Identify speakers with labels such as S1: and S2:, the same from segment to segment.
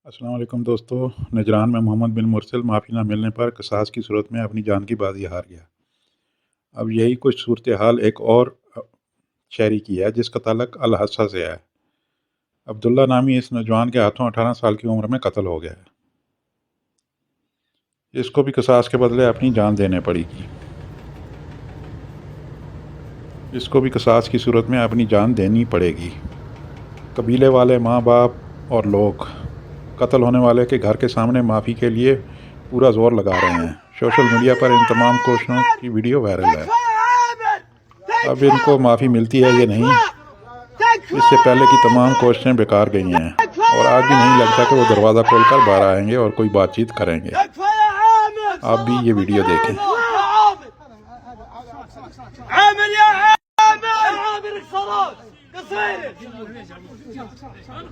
S1: अस्सलाम वालेकुम दोस्तों। नजरान में मोहम्मद बिन मुरसिल माफ़ी न मिलने पर कसास की सूरत में अपनी जान की बाजी हार गया। अब यही कुछ सूरत हाल एक और शहरी की है जिसका ताल्लुक अल हसा से है। अब्दुल्ला नामी इस नौजवान के हाथों 18 साल की उम्र में कत्ल हो गया है। इसको भी कसास के बदले अपनी जान देने पड़ेगी। इसको भी कसास की सूरत में अपनी जान देनी पड़ेगी। कबीले वाले, माँ बाप और लोग कत्ल होने वाले के घर के सामने माफ़ी के लिए पूरा जोर लगा रहे हैं। सोशल मीडिया पर इन तमाम कोशिशों की वीडियो वायरल है। अब इनको माफ़ी मिलती है या नहीं, इससे पहले की तमाम कोशिशें बेकार गई हैं और आज भी नहीं लगता कि वो दरवाज़ा खोलकर बाहर आएंगे और कोई बातचीत करेंगे। आप भी ये वीडियो देखें।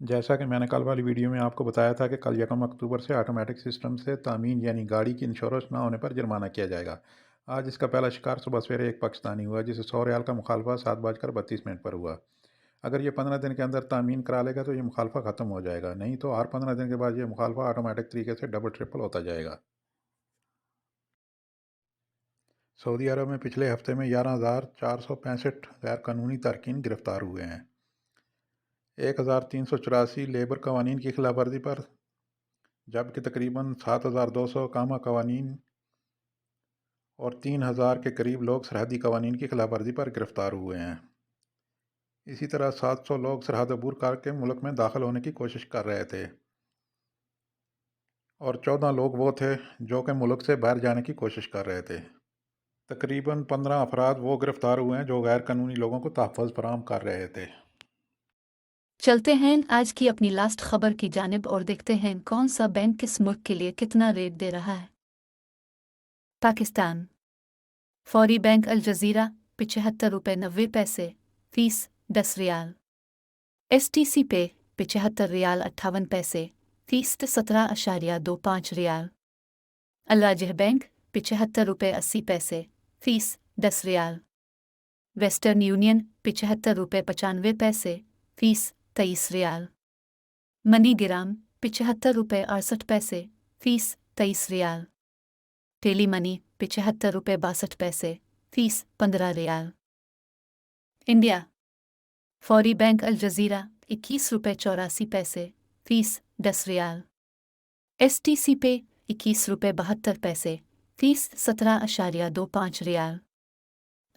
S1: जैसा कि मैंने कल वाली वीडियो में आपको बताया था कि कल 1 अक्टूबर से ऑटोमेटिक सिस्टम से तामीन यानी गाड़ी की इंश्योरेंस ना होने पर जुर्माना किया जाएगा। आज इसका पहला शिकार सुबह सवेरे एक पाकिस्तानी हुआ जिसे 100 रियाल का मुखालफा 7:32 पर हुआ। अगर ये 15 दिन के अंदर तामीन करा लेगा तो ये मुखालफा ख़त्म हो जाएगा, नहीं तो हर 15 दिन के बाद ये मुखालफा ऑटोमेटिक तरीके से डबल ट्रिपल होता जाएगा। सऊदी अरब में पिछले हफ्ते में 11,465 गैर कानूनी तारकीन गिरफ्तार हुए हैं। 1,384 लेबर कवानीन की खिलाफ वर्जी पर, जबकि तकरीबन 7,200 कामा कवानीन और 3,000 के करीब लोग सरहदी कवानीन की खिलाफ वर्जी पर गिरफ्तार हुए हैं। इसी तरह 700 लोग सरहद अबूर करके मुल्क में दाखिल होने की कोशिश कर रहे थे और 14 लोग वो थे जो कि मुल्क से बाहर जाने की कोशिश कर रहे थे। तकरीबन 15 अफराद वो गिरफ्तार हुए हैं जो गैर कानूनी लोगों को तहफ़्फ़ुज़ फराहम कर रहे थे।
S2: चलते हैं आज की अपनी लास्ट खबर की जानिब और देखते हैं कौन सा बैंक किस मुल्क के लिए कितना रेट दे रहा है। पाकिस्तान फौरी बैंक अल जज़ीरा ₹75.90 फीस 10 रियाल। STC पे ₹75.58 फीस 17.25 रियाल। अल-राजिह बैंक ₹75.80 फीस 10 रियाल। वेस्टर्न यूनियन ₹75.95 फीस 23 रियाल। मनी ग्राम ₹75.68 फीस 23 रियाल। टेली मनी ₹75.62 फीस 15 रियाल। इंडिया फौरी बैंक अल जज़ीरा ₹21.84 फीस 10 रियाल। STC पे ₹21.72 फीस 17.25 रियाल।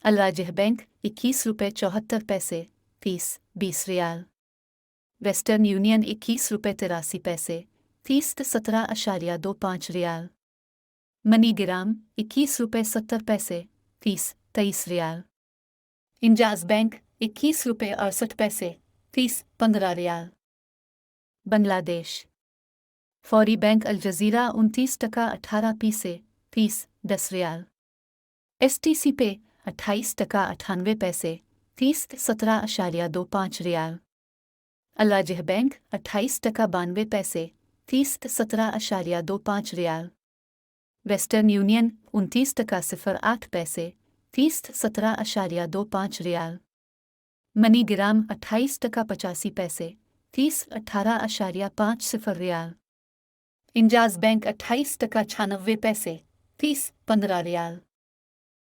S2: अल-राजिह बैंक ₹21.74 फीस 20 रियाल। वेस्टर्न यूनियन ₹21.83 फीस 17.25 रियाल। मनी ग्राम ₹21.70 फीस 23 रियाल। इंजाज बैंक ₹21.68 फीस 15 रियाल। बांग्लादेश फौरी बैंक अल जज़ीरा 29.18 फीस 10 रियाल। STC पे 28.98 फीस 17.25 रियाल। अल-राजिह बैंक 28.92 फीस 17.25 रियाल। वेस्टर्न यूनियन 29.08 फीस 17.25 रियाल। मनी ग्राम 28.85 फीस 18.50 रियाल। इंजाज बैंक 28.96 फीस 15 रियाल।